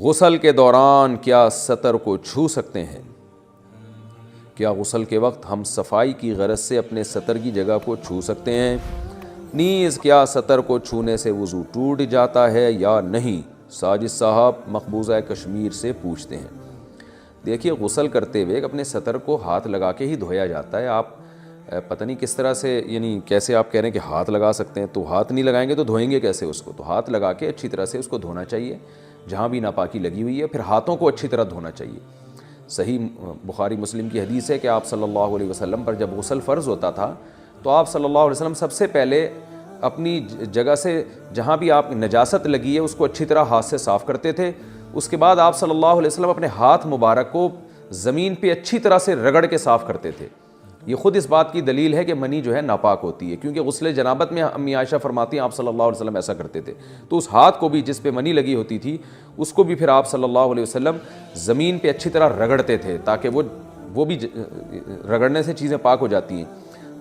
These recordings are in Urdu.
غسل کے دوران کیا سطر کو چھو سکتے ہیں؟ کیا غسل کے وقت ہم صفائی کی غرض سے اپنے سطر کی جگہ کو چھو سکتے ہیں؟ نیز کیا سطر کو چھونے سے وضو ٹوٹ جاتا ہے یا نہیں؟ ساجد صاحب مقبوضہ کشمیر سے پوچھتے ہیں۔ دیکھیے، غسل کرتے ہوئے اپنے سطر کو ہاتھ لگا کے ہی دھویا جاتا ہے۔ آپ پتہ نہیں کس طرح سے، یعنی کیسے آپ کہہ رہے ہیں کہ ہاتھ لگا سکتے ہیں، تو ہاتھ نہیں لگائیں گے تو دھوئیں گے کیسے اس کو؟ تو ہاتھ لگا کے اچھی طرح سے اس کو دھونا چاہیے جہاں بھی ناپاکی لگی ہوئی ہے، پھر ہاتھوں کو اچھی طرح دھونا چاہیے۔ صحیح بخاری مسلم کی حدیث ہے کہ آپ صلی اللہ علیہ وسلم پر جب غسل فرض ہوتا تھا تو آپ صلی اللہ علیہ وسلم سب سے پہلے اپنی جگہ سے جہاں بھی آپ نجاست لگی ہے اس کو اچھی طرح ہاتھ سے صاف کرتے تھے۔ اس کے بعد آپ صلی اللہ علیہ وسلم اپنے ہاتھ مبارک کو زمین پہ اچھی طرح سے رگڑ کے صاف کرتے تھے۔ یہ خود اس بات کی دلیل ہے کہ منی جو ہے ناپاک ہوتی ہے، کیونکہ غسل جنابت میں امی عائشہ فرماتی ہیں آپ صلی اللہ علیہ وسلم ایسا کرتے تھے۔ تو اس ہاتھ کو بھی جس پہ منی لگی ہوتی تھی اس کو بھی پھر آپ صلی اللہ علیہ وسلم زمین پہ اچھی طرح رگڑتے تھے تاکہ وہ بھی رگڑنے سے چیزیں پاک ہو جاتی ہیں۔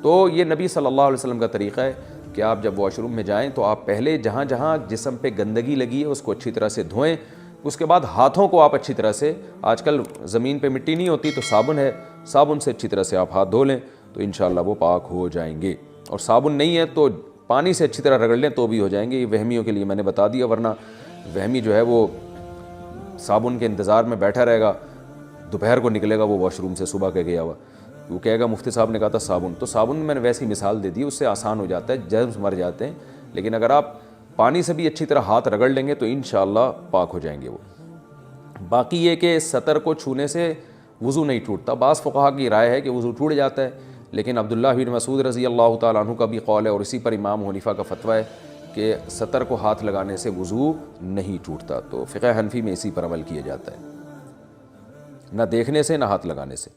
تو یہ نبی صلی اللہ علیہ وسلم کا طریقہ ہے کہ آپ جب واش روم میں جائیں تو آپ پہلے جہاں جہاں جسم پہ گندگی لگی ہے اس کو اچھی طرح سے دھوئیں، اس کے بعد ہاتھوں کو آپ اچھی طرح سے، آج کل زمین پہ مٹی نہیں ہوتی تو صابن ہے، صابن سے اچھی طرح سے آپ ہاتھ دھو لیں تو انشاءاللہ وہ پاک ہو جائیں گے۔ اور صابن نہیں ہے تو پانی سے اچھی طرح رگڑ لیں تو بھی ہو جائیں گے۔ یہ وہمیوں کے لیے میں نے بتا دیا، ورنہ وہمی جو ہے وہ صابن کے انتظار میں بیٹھا رہے گا، دوپہر کو نکلے گا وہ واش روم سے صبح کے گیا ہوا، وہ کہے گا مفتی صاحب نے کہا تھا صابن، تو صابن میں نے ویسی مثال دے دی، اس سے آسان ہو جاتا ہے، جرمز مر جاتے ہیں۔ لیکن اگر آپ پانی سے بھی اچھی طرح ہاتھ رگڑ لیں گے تو انشاءاللہ پاک ہو جائیں گے وہ۔ باقی یہ کہ سطر کو چھونے سے وضو نہیں ٹوٹتا، بعض فقہا کی رائے ہے کہ وضو ٹوٹ جاتا ہے، لیکن عبداللہ بن مسعود رضی اللہ تعالیٰ عنہ کا بھی قول ہے اور اسی پر امام حنیفہ کا فتویٰ ہے کہ سطر کو ہاتھ لگانے سے وضو نہیں ٹوٹتا۔ تو فقہ حنفی میں اسی پر عمل کیا جاتا ہے، نہ دیکھنے سے نہ ہاتھ لگانے سے۔